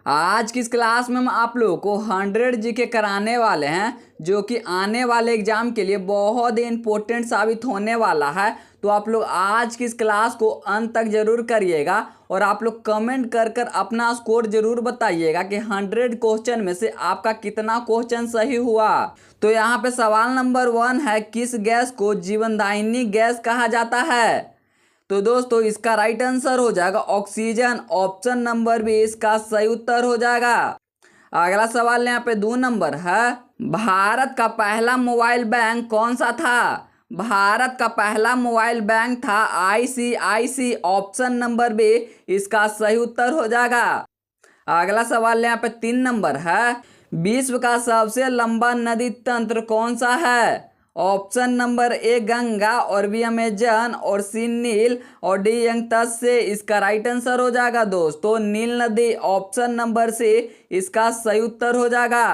आज की इस क्लास में हम आप लोगों को 100 जीके कराने वाले हैं, जो कि आने वाले एग्जाम के लिए बहुत ही इंपॉर्टेंट साबित होने वाला है। तो आप लोग आज की इस क्लास को अंत तक जरूर करिएगा और आप लोग कमेंट कर कर अपना स्कोर जरूर बताइएगा कि 100 क्वेश्चन में से आपका कितना क्वेश्चन सही हुआ। तो यहाँ पे सवाल नंबर 1 है, किस गैस को जीवनदायिनी गैस कहा जाता है? तो दोस्तों इसका राइट आंसर हो जाएगा ऑक्सीजन। ऑप्शन नंबर बी इसका सही उत्तर हो जाएगा। अगला सवाल यहाँ पे 2 नंबर है, भारत का पहला मोबाइल बैंक कौन सा था? भारत का पहला मोबाइल बैंक था ICICI। ऑप्शन नंबर बी इसका सही उत्तर हो जाएगा। अगला सवाल यहाँ पे 3 नंबर है, विश्व का सबसे लंबा नदी तंत्र कौन सा है? ऑप्शन नंबर ए गंगा और बी अमेजन और सी नील और डी यंगतस से इसका राइट आंसर हो जाएगा दोस्तों नील नदी। ऑप्शन नंबर सी इसका सही उत्तर हो जाएगा।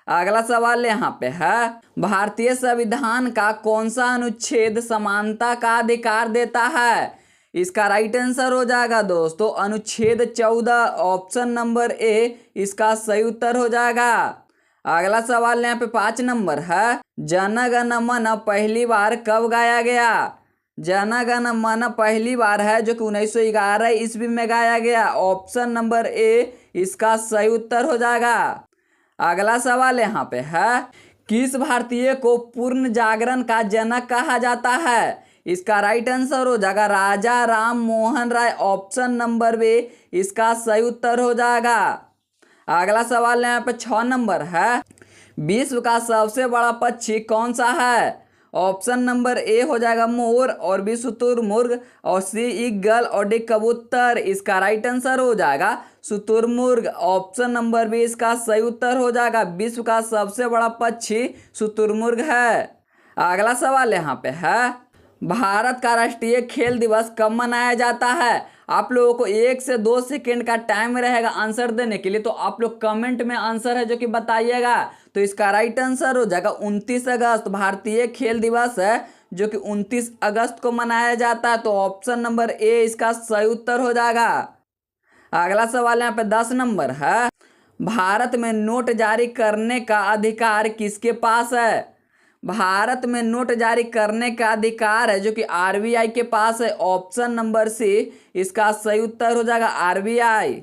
अगला सवाल यहाँ पे है, भारतीय संविधान का कौन सा अनुच्छेद समानता का अधिकार देता है? इसका राइट आंसर हो जाएगा दोस्तों अनुच्छेद 14। ऑप्शन नंबर ए इसका सही उत्तर हो जाएगा। अगला सवाल यहाँ पे 5 नंबर है, जन गण मन पहली बार कब गाया गया? जन गण मन पहली बार है जो कि 1911 ईस्वी में गाया गया। ऑप्शन नंबर ए इसका सही उत्तर हो जाएगा। अगला सवाल यहाँ पे है, किस भारतीय को पूर्ण जागरण का जनक कहा जाता है? इसका राइट आंसर हो जाएगा राजा Ram Mohan Roy. Option number B इसका सही उत्तर हो जाएगा। अगला सवाल यहाँ पे 6 नंबर है, विश्व का सबसे बड़ा पक्षी कौन सा है? ऑप्शन नंबर ए हो जाएगा मोर और बी शुतुरमुर्ग और सी ईगल और डी कबूतर। इसका राइट आंसर हो जाएगा शुतुरमुर्ग। ऑप्शन नंबर बी इसका सही उत्तर हो जाएगा। विश्व का सबसे बड़ा पक्षी शुतुरमुर्ग है। अगला सवाल यहाँ पे है, भारत का राष्ट्रीय खेल दिवस कब मनाया जाता है? आप लोगों को 1 से 2 सेकेंड का टाइम रहेगा आंसर देने के लिए, तो आप लोग कमेंट में आंसर है जो कि बताइएगा। तो इसका राइट आंसर हो जाएगा 29 अगस्त। भारतीय खेल दिवस है जो कि 29 अगस्त को मनाया जाता है। तो ऑप्शन नंबर ए इसका सही उत्तर हो जाएगा। अगला सवाल यहाँ पे 10 नंबर है, भारत में नोट जारी करने का अधिकार किसके पास है? भारत में नोट जारी करने का अधिकार है जो कि RBI के पास है। ऑप्शन नंबर सी इसका सही उत्तर हो जाएगा RBI।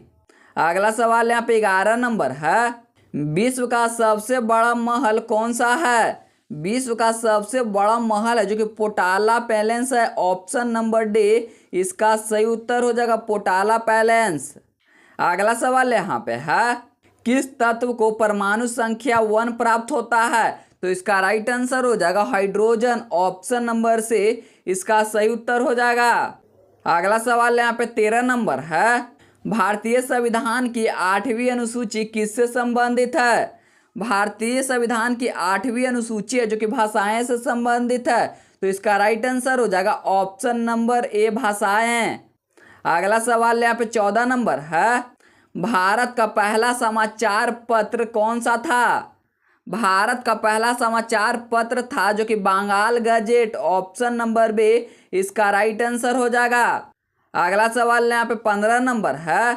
अगला सवाल यहाँ पे 11 नंबर है, विश्व का सबसे बड़ा महल कौन सा है? विश्व का सबसे बड़ा महल है जो कि पोटाला पैलेस है। ऑप्शन नंबर डी इसका सही उत्तर हो जाएगा पोटाला पैलेस। अगला सवाल यहाँ पे है, किस तत्व को परमाणु संख्या 1 प्राप्त होता है? तो इसका राइट आंसर हो जाएगा हाइड्रोजन। ऑप्शन नंबर से इसका सही उत्तर हो जाएगा। अगला सवाल यहाँ पे 13 नंबर है, भारतीय संविधान की 8वीं अनुसूची किससे संबंधित है? भारतीय संविधान की 8वीं अनुसूची है जो कि भाषाएं से संबंधित है। तो इसका राइट आंसर हो जाएगा ऑप्शन नंबर ए भाषाएं। अगला सवाल यहाँ पे 14 नंबर है, भारत का पहला समाचार पत्र कौन सा था? भारत का पहला समाचार पत्र था जो कि Bengal gazette. Option number B इसका राइट आंसर हो जाएगा। अगला सवाल यहाँ पे 15 नंबर है,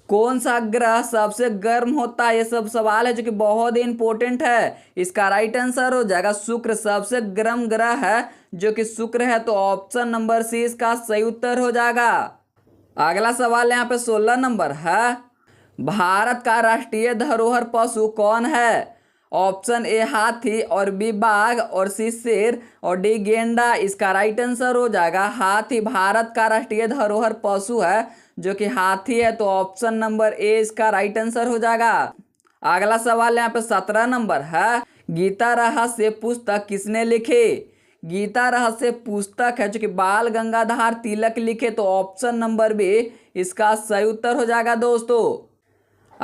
कौन सा ग्रह सबसे गर्म होता है? ये सब सवाल है जो कि बहुत ही इंपॉर्टेंट है। इसका राइट आंसर हो जाएगा शुक्र सबसे गर्म ग्रह है जो कि शुक्र है। तो ऑप्शन नंबर सी इसका सही उत्तर हो जाएगा। अगला सवाल यहाँ पे 16 नंबर है, भारत का राष्ट्रीय धरोहर पशु कौन है? ऑप्शन ए हाथी और बी बाघ और सी शेर और डी गेंडा। इसका राइट आंसर हो जाएगा हाथी। भारत का राष्ट्रीय धरोहर पशु है जो कि हाथी है। तो ऑप्शन नंबर ए इसका राइट आंसर हो जाएगा। अगला सवाल यहाँ पे 17 नंबर है, गीता रहस्य पुस्तक किसने लिखी? गीता रहस्य पुस्तक है जो कि बाल गंगाधर तिलक लिखे। तो ऑप्शन नंबर बी इसका सही उत्तर हो जाएगा दोस्तों।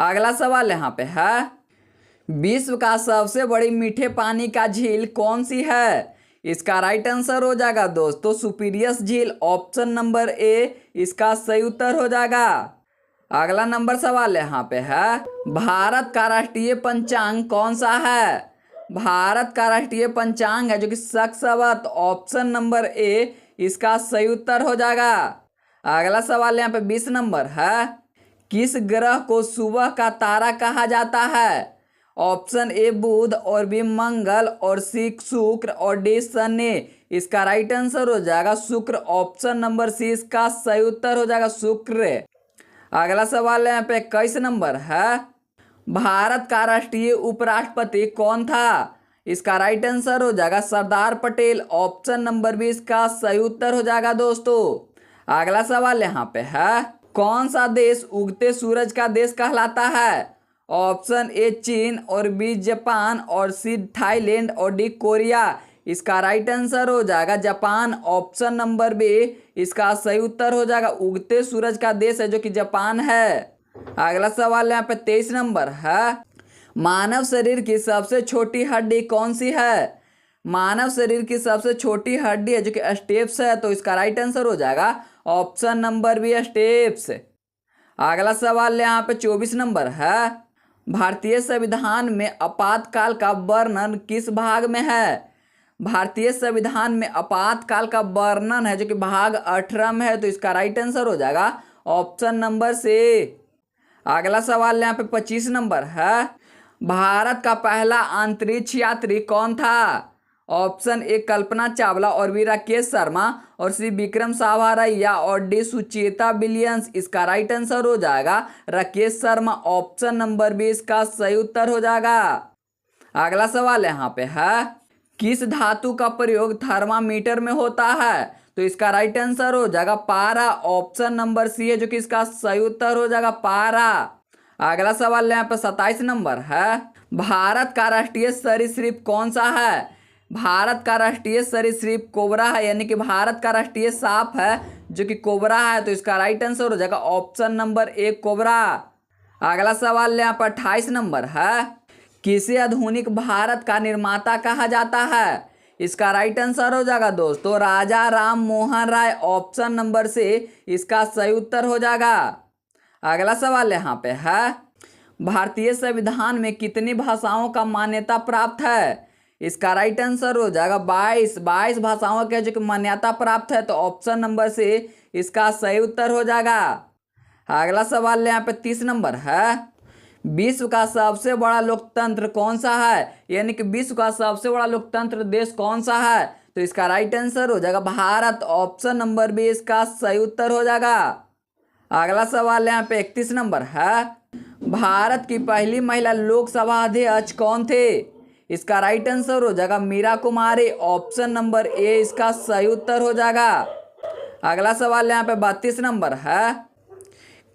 अगला सवाल यहाँ पे है, विश्व का सबसे बड़ी मीठे पानी का झील कौन सी है? इसका राइट आंसर हो जाएगा दोस्तों सुपीरियस झील। ऑप्शन नंबर ए इसका सही उत्तर हो जाएगा। अगला नंबर सवाल यहाँ पे है, भारत का राष्ट्रीय पंचांग कौन सा है? भारत का राष्ट्रीय पंचांग है जो कि सक्सवत। ऑप्शन नंबर ए इसका सही उत्तर हो जाएगा। अगला सवाल यहाँ पे 20 नंबर है, किस ग्रह को सुबह का तारा कहा जाता है? ऑप्शन ए बुध और बी मंगल और सी शुक्र और डी शनि। इसका राइट आंसर हो जाएगा शुक्र। ऑप्शन नंबर सी इसका सही उत्तर हो जाएगा शुक्र। अगला सवाल यहाँ पे 21 नंबर है, भारत का राष्ट्रीय उपराष्ट्रपति कौन था? इसका राइट आंसर हो जाएगा सरदार पटेल। ऑप्शन नंबर 20 का सही उत्तर हो जाएगा दोस्तों। अगला सवाल यहाँ पे है, कौन सा देश उगते सूरज का देश कहलाता है? ऑप्शन ए चीन और बी जापान और सी थाईलैंड और डी कोरिया। इसका राइट आंसर हो जाएगा जापान। ऑप्शन नंबर बी इसका सही उत्तर हो जाएगा। उगते सूरज का देश है जो कि जापान है। अगला सवाल यहाँ पे 23 नंबर है, मानव शरीर की सबसे छोटी हड्डी कौन सी है? मानव शरीर की सबसे छोटी हड्डी है जो कि स्टेप्स है, तो इसका राइट आंसर हो जाएगा ऑप्शन नंबर बी स्टेप्स। अगला सवाल यहाँ पे 24 नंबर है, भारतीय संविधान में आपातकाल का वर्णन किस भाग में है? भारतीय संविधान में आपातकाल का वर्णन है जो कि भाग 18 में है, तो इसका राइट आंसर हो जाएगा ऑप्शन नंबर सी। अगला सवाल यहाँ पे 25 नंबर है, भारत का पहला अंतरिक्ष यात्री कौन था? ऑप्शन ए कल्पना चावला और बी राकेश शर्मा और सी विक्रम साराभाई और डी सुचेता विलियम्स। इसका राइट आंसर हो जाएगा राकेश शर्मा। ऑप्शन नंबर 20 का सही उत्तर हो जाएगा। अगला सवाल यहाँ पे है, किस धातु का प्रयोग थर्मामीटर में होता है? तो इसका राइट आंसर हो जाएगा पारा। ऑप्शन नंबर सी है जो कि इसका सही उत्तर हो जाएगा पारा। अगला सवाल यहाँ पे 27 नंबर है, भारत का राष्ट्रीय सरीसृप कौन सा है? भारत का राष्ट्रीय सरीसृप कोबरा है, यानी कि भारत का राष्ट्रीय सांप है जो कि कोबरा है, तो इसका राइट आंसर हो जाएगा ऑप्शन नंबर ए कोबरा। अगला सवाल यहाँ पर 28 नंबर है, किसे आधुनिक भारत का निर्माता कहा जाता है? इसका राइट आंसर हो जाएगा दोस्तों राजा राम मोहन राय। ऑप्शन नंबर से इसका सही उत्तर हो जाएगा। अगला सवाल यहाँ पे है, भारतीय संविधान में कितनी भाषाओं का मान्यता प्राप्त है? इसका राइट आंसर हो जाएगा 22 भाषाओं के जो कि मान्यता प्राप्त है, तो ऑप्शन नंबर से इसका सही उत्तर हो जाएगा। अगला सवाल यहाँ पे 30 नंबर है, विश्व का सबसे बड़ा लोकतंत्र कौन सा है? यानी कि विश्व का सबसे बड़ा लोकतंत्र देश कौन सा है? तो इसका राइट आंसर हो जाएगा भारत। ऑप्शन नंबर 20 का सही उत्तर हो जाएगा। अगला सवाल यहाँ पे 31 नंबर है, भारत की पहली महिला लोकसभा अध्यक्ष कौन थे? इसका राइट आंसर हो जाएगा मीरा कुमारी। ऑप्शन नंबर ए इसका सही उत्तर हो जाएगा। अगला सवाल यहाँ पे 32 नंबर है,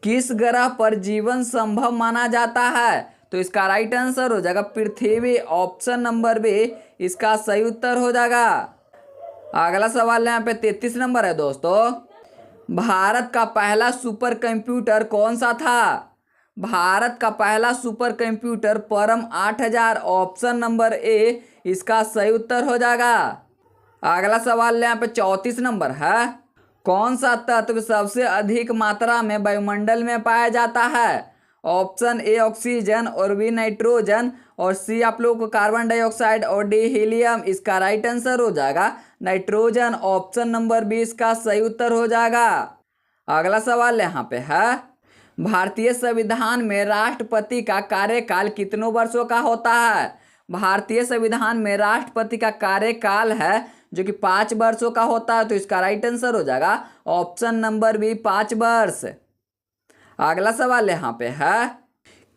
किस ग्रह पर जीवन संभव माना जाता है? तो इसका राइट आंसर हो जाएगा पृथ्वी। ऑप्शन नंबर बी इसका सही उत्तर हो जाएगा। अगला सवाल यहाँ पे 33 नंबर है दोस्तों, भारत का पहला सुपर कंप्यूटर कौन सा था? भारत का पहला सुपर कंप्यूटर परम 8000। ऑप्शन नंबर ए इसका सही उत्तर हो जाएगा। अगला सवाल यहाँ पे 34 नंबर है, कौन सा तत्व सबसे अधिक मात्रा में वायुमंडल में पाया जाता है? ऑप्शन ए ऑक्सीजन और बी नाइट्रोजन और सी आप लोगों को कार्बन डाइऑक्साइड और डी हीलियम। इसका राइट आंसर हो जाएगा नाइट्रोजन। ऑप्शन नंबर 20 का सही उत्तर हो जाएगा। अगला सवाल यहाँ पे है, भारतीय संविधान में राष्ट्रपति का कार्यकाल कितनों वर्षों का होता है? भारतीय संविधान में राष्ट्रपति का कार्यकाल है जो कि 5 वर्षों का होता है, तो इसका राइट आंसर हो जाएगा ऑप्शन नंबर बी 5 वर्ष। अगला सवाल यहाँ पे है,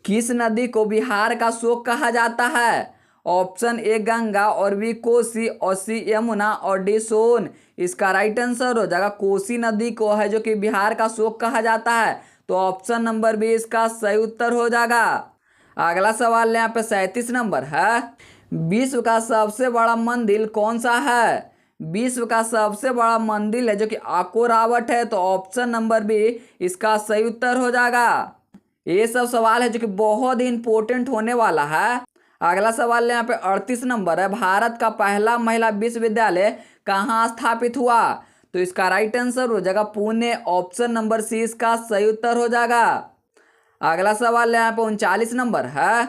किस नदी को बिहार का शोक कहा जाता है? ऑप्शन ए गंगा और बी कोसी और सी यमुना और डी सोन। इसका राइट आंसर हो जाएगा कोसी नदी को है जो कि बिहार का शोक कहा जाता है, तो ऑप्शन नंबर बी इसका सही उत्तर हो जाएगा। अगला सवाल यहाँ पे 37 नंबर है, विश्व का सबसे बड़ा मंदिर कौन सा है? विश्व का सबसे बड़ा मंदिर है जो कि अकोरावट है, तो ऑप्शन नंबर बी इसका सही उत्तर हो जाएगा। ये सब सवाल है जो कि बहुत ही इंपॉर्टेंट होने वाला है। अगला सवाल यहाँ पे 38 नंबर है, भारत का पहला महिला विश्वविद्यालय कहाँ स्थापित हुआ? तो इसका राइट आंसर हो जाएगा पुणे। ऑप्शन नंबर सी इसका सही उत्तर हो जाएगा। अगला सवाल यहाँ पे 39 नंबर है,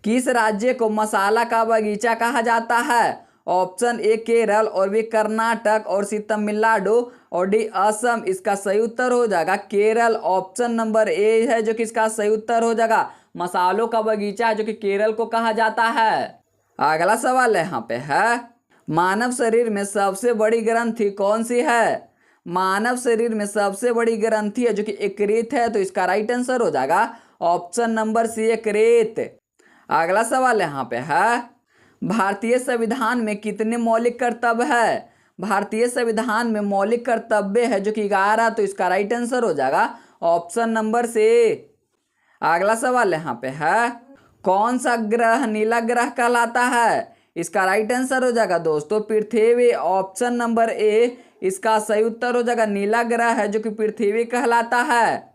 किस राज्य को मसाला का बगीचा कहा जाता है? ऑप्शन ए केरल और बी कर्नाटक और सी तमिलनाडु और डी असम। इसका सही उत्तर हो जाएगा केरल। ऑप्शन नंबर ए है जो कि इसका सही उत्तर हो जाएगा। मसालों का बगीचा जो कि केरल को कहा जाता है। अगला सवाल यहाँ पे है, मानव शरीर में सबसे बड़ी ग्रंथि कौन सी है? मानव शरीर में सबसे बड़ी ग्रंथि है जो कि यकृत है, तो इसका राइट आंसर हो जाएगा ऑप्शन नंबर सी यकृत। अगला सवाल यहाँ पे है, भारतीय संविधान में कितने मौलिक कर्तव्य है? भारतीय संविधान में मौलिक कर्तव्य है जो कि 11, तो इसका राइट आंसर हो जाएगा ऑप्शन नंबर सी। अगला सवाल यहाँ पे है, कौन सा ग्रह नीला ग्रह कहलाता है? इसका राइट आंसर हो जाएगा दोस्तों पृथ्वी। ऑप्शन नंबर ए इसका सही उत्तर हो जाएगा, नीला ग्रह है जो कि पृथ्वी कहलाता है।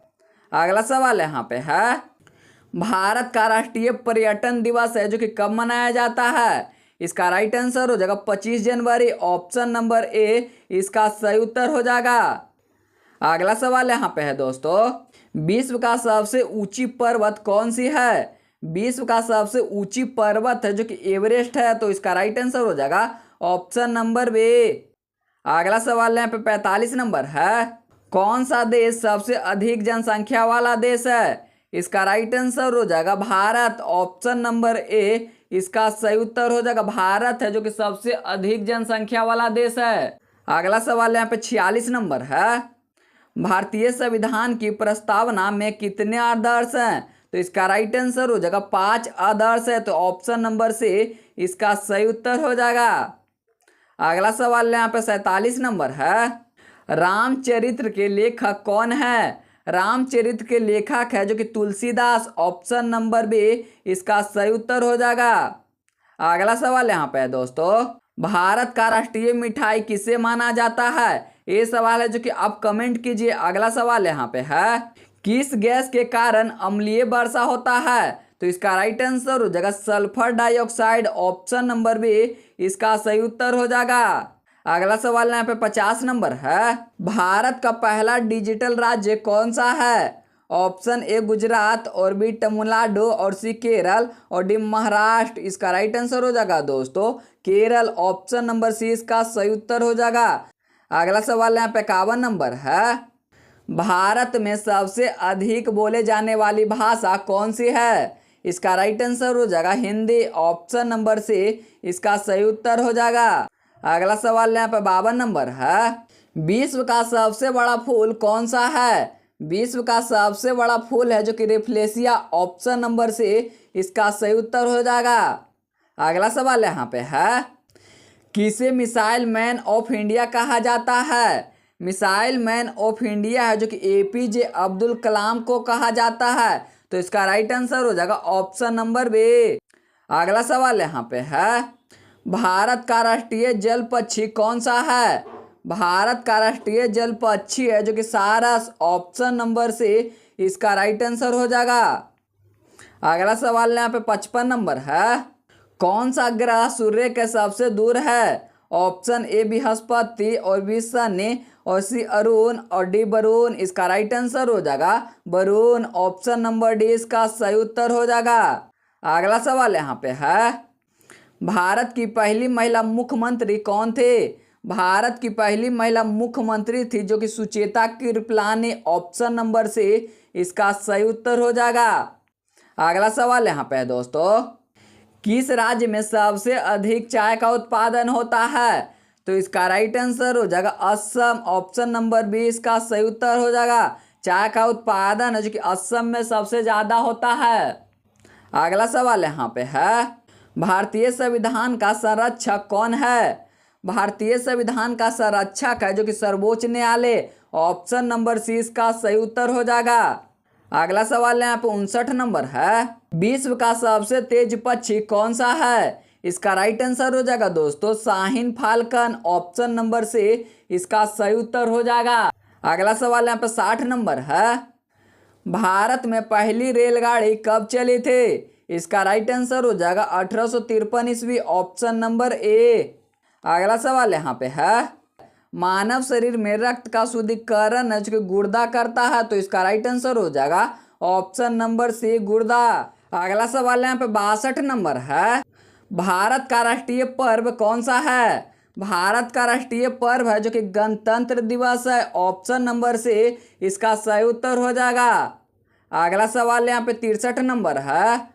अगला सवाल यहाँ पे है, भारत का राष्ट्रीय पर्यटन दिवस है जो कि कब मनाया जाता है? इसका राइट आंसर हो जाएगा 25 जनवरी। ऑप्शन नंबर ए इसका सही उत्तर हो जाएगा। अगला सवाल यहाँ पे है दोस्तों, विश्व का सबसे ऊंची पर्वत कौन सी है? विश्व का सबसे ऊंची पर्वत है जो कि एवरेस्ट है, तो इसका राइट आंसर हो जाएगा ऑप्शन नंबर बी। अगला सवाल यहाँ पे 45 नंबर है, कौन सा देश सबसे अधिक जनसंख्या वाला देश है? इसका राइट आंसर हो जाएगा भारत। ऑप्शन नंबर ए इसका सही उत्तर हो जाएगा भारत है जो कि सबसे अधिक जनसंख्या वाला देश है। अगला सवाल यहाँ पे 46 नंबर है, भारतीय संविधान की प्रस्तावना में कितने आदर्श हैं? तो इसका राइट आंसर हो जाएगा 5 आदर्श है, तो ऑप्शन नंबर से इसका सही उत्तर हो जाएगा। अगला सवाल यहाँ पे 47 नंबर है, रामचरित्र के लेखक कौन है? रामचरित्र के लेखक है जो कि तुलसीदास। ऑप्शन नंबर बी इसका सही उत्तर हो जाएगा। अगला सवाल यहाँ पे है दोस्तों, भारत का राष्ट्रीय मिठाई किसे माना जाता है? ये सवाल है जो कि आप कमेंट कीजिए। अगला सवाल यहाँ पे है, किस गैस के कारण अम्लीय वर्षा होता है? तो इसका राइट आंसर हो जाएगा sulphur dioxide. Option number B इसका सही उत्तर हो जाएगा। अगला सवाल यहाँ पे 50 नंबर है, भारत का पहला डिजिटल राज्य कौन सा है? ऑप्शन ए गुजरात और बी तमिलनाडु और सी केरल और डी महाराष्ट्र। इसका राइट आंसर हो जाएगा दोस्तों केरल। ऑप्शन नंबर सी इसका सही उत्तर हो जाएगा। अगला सवाल यहाँ पे 51 नंबर है, भारत में सबसे अधिक बोले जाने वाली भाषा कौन सी है? इसका राइट आंसर हो जाएगा हिंदी। ऑप्शन नंबर सी इसका सही उत्तर हो जाएगा। अगला सवाल यहाँ पे 52 नंबर है, विश्व का सबसे बड़ा फूल कौन सा है? विश्व का सबसे बड़ा फूल है जो कि रेफ्लेशिया। ऑप्शन नंबर सी इसका सही उत्तर हो जाएगा। अगला सवाल यहाँ पे है, किसे मिसाइल मैन ऑफ इंडिया कहा जाता है? मिसाइल मैन ऑफ इंडिया है जो कि एपीजे अब्दुल कलाम को कहा जाता है, तो इसका राइट आंसर हो जाएगा ऑप्शन नंबर बी। अगला सवाल यहाँ पे है, भारत का राष्ट्रीय जल पक्षी कौन सा है? भारत का राष्ट्रीय जल पक्षी है जो कि सारस। ऑप्शन नंबर सी इसका राइट आंसर हो जाएगा। अगला सवाल यहाँ पे 55 नंबर है, कौन सा ग्रह सूर्य के सबसे दूर है? ऑप्शन ए बृहस्पति और बी शनि और सी अरुण और डी वरुण। इसका राइट आंसर हो जाएगा वरुण। ऑप्शन नंबर डी इसका सही उत्तर हो जाएगा। अगला सवाल यहाँ पे है, भारत की पहली महिला मुख्यमंत्री कौन थे? भारत की पहली महिला मुख्यमंत्री थी जो कि सुचेता कृपलानी। ऑप्शन नंबर से इसका सही उत्तर हो जाएगा। अगला सवाल यहाँ पे है दोस्तों, किस राज्य में सबसे अधिक चाय का उत्पादन होता है? तो इसका राइट आंसर हो जाएगा असम। ऑप्शन नंबर बी इसका सही उत्तर हो जाएगा। चाय का उत्पादन है जो कि असम में सबसे ज़्यादा होता है। अगला सवाल यहाँ पे है, भारतीय संविधान का संरक्षक कौन है? भारतीय संविधान का संरक्षक है जो कि सर्वोच्च न्यायालय। ऑप्शन नंबर सी इसका सही उत्तर हो जाएगा। अगला सवाल यहाँ पे 59 नंबर है, विश्व का सबसे तेज पक्षी कौन सा है? इसका राइट आंसर हो जाएगा दोस्तों शाहीन फाल्कन। ऑप्शन नंबर से इसका सही उत्तर हो जाएगा। अगला सवाल यहाँ पे 60 नंबर है, भारत में पहली रेलगाड़ी कब चली थी? इसका राइट आंसर हो जाएगा 1853 ईस्वी। Option number A. अगला सवाल यहाँ पे है, मानव शरीर में रक्त का शुद्धिकरण है जो कि गुर्दा करता है, तो इसका राइट आंसर हो जाएगा ऑप्शन नंबर सी गुर्दा। अगला सवाल यहाँ पे 62 नंबर है, भारत का राष्ट्रीय पर्व कौन सा है? भारत का राष्ट्रीय पर्व है जो कि गणतंत्र दिवस है। ऑप्शन नंबर से इसका सही उत्तर हो जाएगा। अगला सवाल यहाँ पे 63 नंबर है।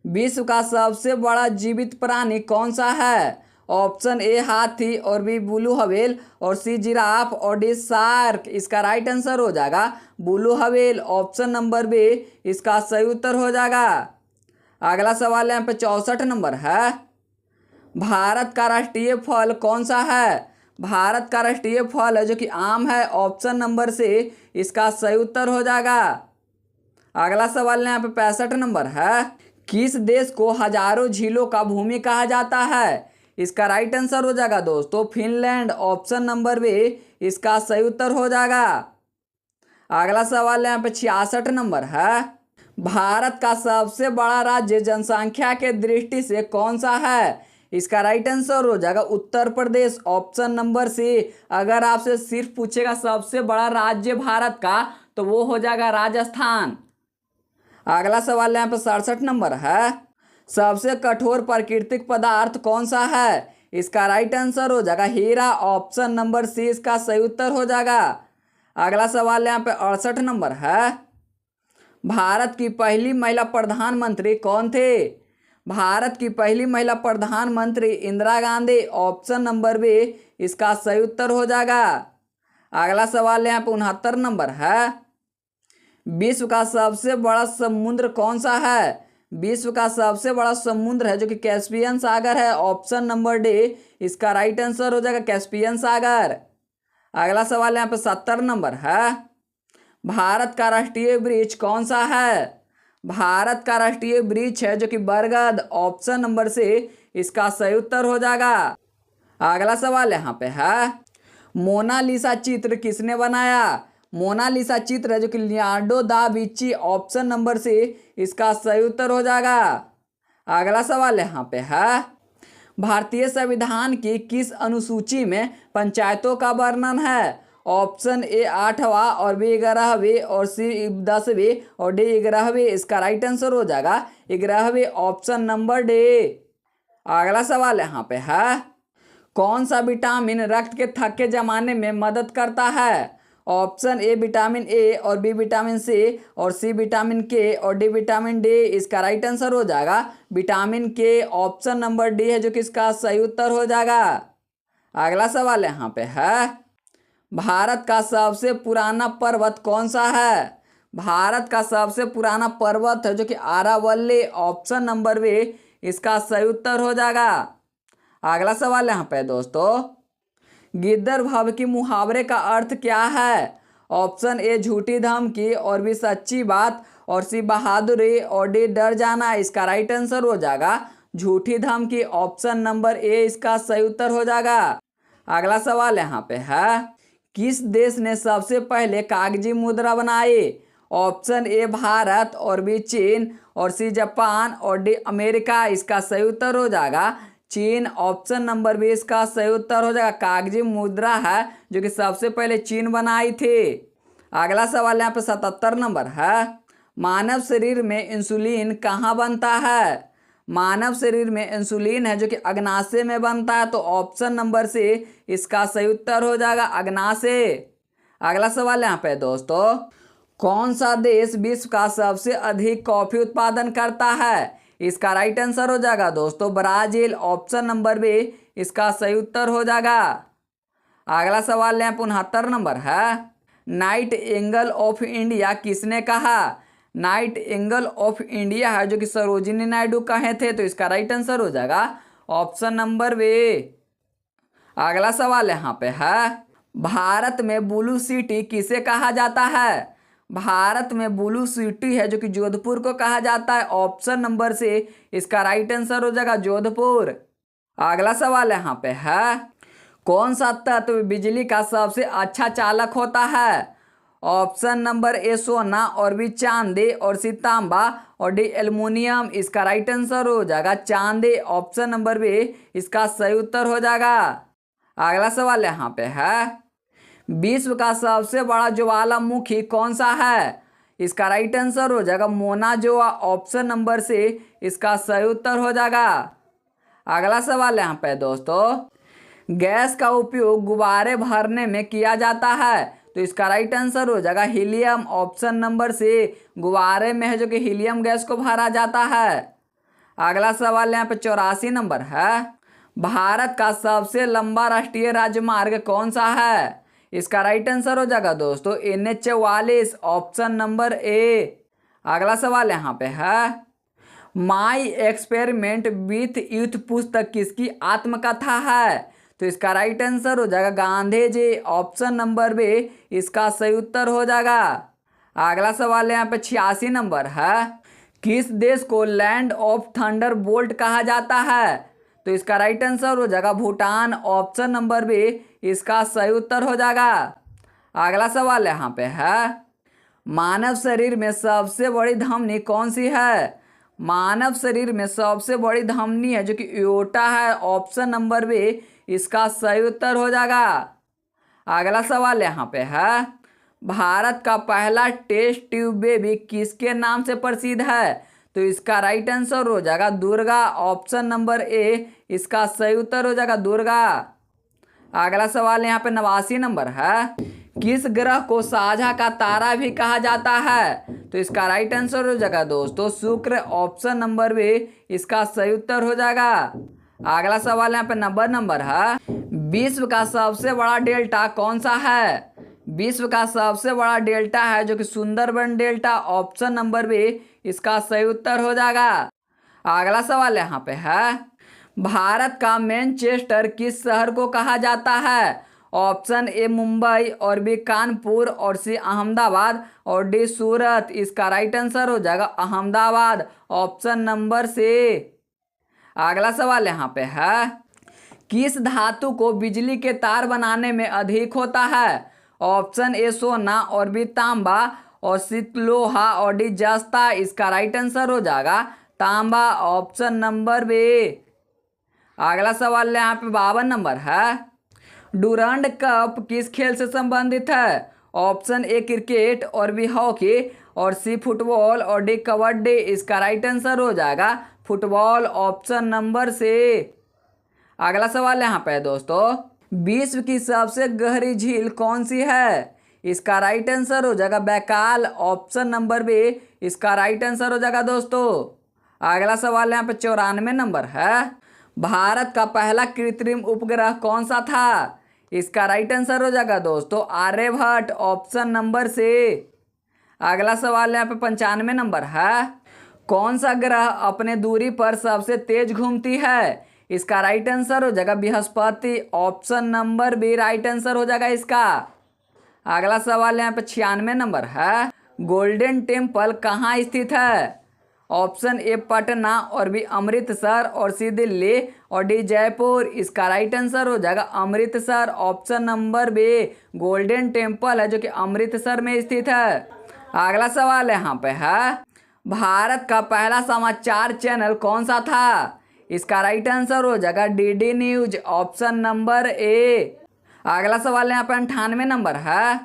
विश्व का सबसे बड़ा जीवित प्राणी कौन सा है? ऑप्शन ए हाथी और बी ब्लू व्हेल और सी जिराफ और डी शार्क। इसका राइट आंसर हो जाएगा blue whale. Option number B इसका सही उत्तर हो जाएगा। अगला सवाल यहाँ पे 64 नंबर है। भारत का राष्ट्रीय फल कौन सा है? भारत का राष्ट्रीय फल है जो कि आम है। ऑप्शन नंबर से इसका सही उत्तर हो जाएगा। अगला सवाल यहाँ पे 65 नंबर है। किस देश को हजारों झीलों का भूमि कहा जाता है? इसका राइट आंसर हो जाएगा दोस्तों फिनलैंड। ऑप्शन नंबर बी इसका सही उत्तर हो जाएगा। अगला सवाल यहाँ पे 66 नंबर है। भारत का सबसे बड़ा राज्य जनसंख्या के दृष्टि से कौन सा है? इसका राइट आंसर हो जाएगा Uttar Pradesh. Option number C. अगर आपसे सिर्फ पूछेगा सबसे बड़ा राज्य भारत का तो वो हो जाएगा राजस्थान। अगला सवाल यहाँ पे 67 नंबर है। सबसे कठोर प्राकृतिक पदार्थ कौन सा है? इसका राइट आंसर हो जाएगा हीरा। ऑप्शन नंबर सी इसका सही उत्तर हो जाएगा। अगला सवाल यहाँ पे 68 नंबर है। भारत की पहली महिला प्रधानमंत्री कौन थे? भारत की पहली महिला प्रधानमंत्री Indira Gandhi. Option number B इसका सही उत्तर हो जाएगा। अगला सवाल यहाँ पे 69 नंबर है। विश्व का सबसे बड़ा समुद्र कौन सा है? विश्व का सबसे बड़ा समुद्र है जो कि कैस्पियन सागर है। ऑप्शन नंबर डी इसका राइट आंसर हो जाएगा कैस्पियन सागर। अगला सवाल यहाँ पे 70 नंबर है। भारत का राष्ट्रीय वृक्ष कौन सा है? भारत का राष्ट्रीय वृक्ष है जो कि बरगद। ऑप्शन नंबर से इसका सही उत्तर हो जाएगा। अगला सवाल यहाँ पे है। मोनालिसा चित्र किसने बनाया? मोनालिसा चित्र है जो कि Leonardo da Vinci. Option number से इसका सही उत्तर हो जाएगा। अगला सवाल यहाँ पे है। भारतीय संविधान की किस अनुसूची में पंचायतों का वर्णन है? ऑप्शन ए 8वां और बी 11वें और सी 10वें और डी 11वें। इसका राइट आंसर हो जाएगा 11वें। Option number D. अगला सवाल यहाँ पे है। कौन सा विटामिन रक्त के थक्के जमाने में मदद करता है? ऑप्शन ए विटामिन ए और बी विटामिन सी और सी विटामिन के और डी विटामिन डी। इसका राइट आंसर हो जाएगा विटामिन के। ऑप्शन नंबर डी है जो कि इसका सही उत्तर हो जाएगा। अगला सवाल यहाँ पे है। भारत का सबसे पुराना पर्वत कौन सा है? भारत का सबसे पुराना पर्वत है जो कि आरावली। ऑप्शन नंबर बी इसका सही उत्तर हो जाएगा। अगला सवाल यहाँ पे दोस्तों। गिद्दर भव की मुहावरे का अर्थ क्या है? ऑप्शन ए झूठी धमकी और बी सच्ची बात और सी बहादुरी और डी डर जाना। इसका राइट आंसर हो जाएगा झूठी धमकी। ऑप्शन नंबर ए इसका सही उत्तर हो जाएगा। अगला सवाल यहाँ पे है। किस देश ने सबसे पहले कागजी मुद्रा बनाई? ऑप्शन ए भारत और बी चीन और सी जापान और डी अमेरिका। इसका सही उत्तर हो जाएगा चीन। ऑप्शन नंबर बी इसका सही उत्तर हो जाएगा। कागजी मुद्रा है जो कि सबसे पहले चीन बनाई थी। अगला सवाल यहाँ पे 77 नंबर है। मानव शरीर में इंसुलिन कहाँ बनता है? मानव शरीर में इंसुलिन है जो कि अग्नाशय में बनता है। तो ऑप्शन नंबर से इसका सही उत्तर हो जाएगा अग्नाशय। अगला सवाल यहाँ पे दोस्तों। कौन सा देश विश्व का सबसे अधिक कॉफी उत्पादन करता है? इसका राइट आंसर हो जाएगा दोस्तों ब्राजील। ऑप्शन नंबर बी इसका सही उत्तर हो जाएगा। अगला सवाल यहाँ पे 69 नंबर है। नाइट एंगल ऑफ इंडिया किसने कहा? नाइट एंगल ऑफ इंडिया है जो कि सरोजिनी नायडू कहे थे। तो इसका राइट आंसर हो जाएगा ऑप्शन नंबर बी। अगला सवाल यहाँ पे है। भारत में ब्लू सिटी किसे कहा जाता है? भारत में ब्लू सिटी है जो कि जोधपुर को कहा जाता है। ऑप्शन नंबर से इसका राइट आंसर हो जाएगा जोधपुर। अगला सवाल यहाँ पे है। कौन सा तत्व बिजली का सबसे अच्छा चालक होता है? ऑप्शन नंबर ए सोना और बी चांदी और सी तांबा और डी एल्युमिनियम। इसका राइट आंसर हो जाएगा चांदी। ऑप्शन नंबर बी इसका सही उत्तर हो जाएगा। अगला सवाल यहाँ पे है। विश्व का सबसे बड़ा ज्वालामुखी कौन सा है? इसका राइट आंसर हो जाएगा मोना जोआ। ऑप्शन नंबर से इसका सही उत्तर हो जाएगा। अगला सवाल यहाँ पे दोस्तों, गैस का उपयोग गुब्बारे भरने में किया जाता है, तो इसका राइट आंसर हो जाएगा हीलियम। ऑप्शन नंबर सी गुब्बारे में है जो कि हीलियम गैस को भरा जाता है। अगला सवाल यहाँ पे 84 नंबर है, भारत का सबसे लंबा राष्ट्रीय राजमार्ग कौन सा है? इसका राइट आंसर हो जाएगा दोस्तों NH 44, ऑप्शन नंबर ए। अगला सवाल यहाँ पे है, माई एक्सपेरिमेंट विथ यूथ पुस्तक किसकी आत्मकथा है? तो इसका राइट आंसर हो जाएगा Gandhi ji. Option number B इसका सही उत्तर हो जाएगा। अगला सवाल यहाँ पे 86 नंबर है, किस देश को लैंड ऑफ थंडर बोल्ट कहा जाता है? तो इसका राइट आंसर हो जाएगा भूटान। ऑप्शन नंबर बी इसका सही उत्तर हो जाएगा। अगला सवाल यहाँ पे है, मानव शरीर में सबसे बड़ी धमनी कौन सी है? मानव शरीर में सबसे बड़ी धमनी है जो कि एओर्टा है। ऑप्शन नंबर बी इसका सही उत्तर हो जाएगा। अगला सवाल यहाँ पे है, भारत का पहला टेस्ट ट्यूब बेबी किसके नाम से प्रसिद्ध है? तो इसका राइट आंसर हो जाएगा दुर्गा। ऑप्शन नंबर ए इसका सही उत्तर हो जाएगा दुर्गा। अगला सवाल यहाँ पे 89 नंबर है, किस ग्रह को साझा का तारा भी कहा जाता है? तो इसका राइट आंसर हो जाएगा दोस्तों शुक्र। ऑप्शन नंबर बी इसका सही उत्तर हो जाएगा। अगला सवाल यहाँ पे 90 नंबर है, विश्व का सबसे बड़ा डेल्टा कौन सा है? विश्व का सबसे बड़ा डेल्टा है जो कि Sundarban delta. Option number B इसका सही उत्तर हो जाएगा। अगला सवाल यहाँ पे है, भारत का मैनचेस्टर किस शहर को कहा जाता है? ऑप्शन ए मुंबई, और बी कानपुर, और सी अहमदाबाद, और डी सूरत। इसका राइट आंसर हो जाएगा अहमदाबाद। Option number C. अगला सवाल यहाँ पे है, किस धातु को बिजली के तार बनाने में अधिक होता है? ऑप्शन ए सोना, और बी तांबा, और सी लोहा, और डी जस्ता। इसका राइट आंसर हो जाएगा तांबा। Option number B. अगला सवाल यहाँ पे 52 नंबर है, डूरंड कप किस खेल से संबंधित है? ऑप्शन ए क्रिकेट, और बी हॉकी, और सी फुटबॉल, और डी कबड्डी। इसका राइट आंसर हो जाएगा फुटबॉल। Option number C. अगला सवाल यहाँ पे है दोस्तों, विश्व की सबसे गहरी झील कौन सी है? इसका राइट आंसर हो जाएगा बैकाल। ऑप्शन नंबर बी इसका राइट आंसर हो जाएगा दोस्तों। अगला सवाल यहाँ पे 94 नंबर है, भारत का पहला कृत्रिम उपग्रह कौन सा था? इसका राइट आंसर हो जाएगा दोस्तों आर्यभट्ट। Option number C. अगला सवाल यहाँ पे 95 नंबर है, कौन सा ग्रह अपने दूरी पर सबसे तेज घूमती है? इसका राइट आंसर हो जाएगा बृहस्पति। Option number B right answer हो जाएगा इसका। अगला सवाल यहाँ पे 96 नंबर है, गोल्डन टेम्पल कहाँ स्थित है? ऑप्शन ए पटना, और बी अमृतसर, और सी दिल्ली, और डी जयपुर। इसका राइट आंसर हो जाएगा Amritsar. Option number B golden temple है जो कि अमृतसर में स्थित है। अगला सवाल यहाँ पे है, भारत का पहला समाचार चैनल कौन सा था? इसका राइट आंसर हो जाएगा DD news. Option number A. अगला सवाल यहाँ पे 98 नंबर है,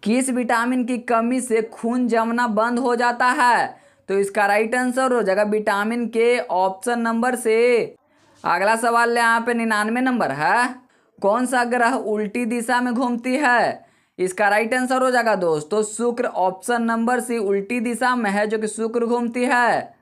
किस विटामिन की कमी से खून जमना बंद हो जाता है? तो इसका राइट आंसर हो जाएगा विटामिन के। ऑप्शन नंबर से। अगला सवाल यहाँ पे 99 नंबर है, कौन सा ग्रह उल्टी दिशा में घूमती है? इसका राइट आंसर हो जाएगा दोस्तों शुक्र। ऑप्शन नंबर सी उल्टी दिशा में है जो कि शुक्र घूमती है।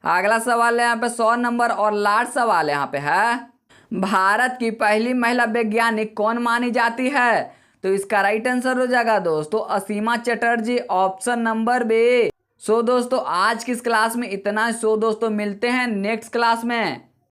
अगला सवाल यहाँ पे 100 नंबर और लास्ट सवाल यहाँ पे है, भारत की पहली महिला वैज्ञानिक कौन मानी जाती है? तो इसका राइट आंसर हो जाएगा दोस्तों Asima Chatterjee. Option number B. So दोस्तों आज की इस क्लास में इतना। सो दोस्तों मिलते हैं नेक्स्ट क्लास में।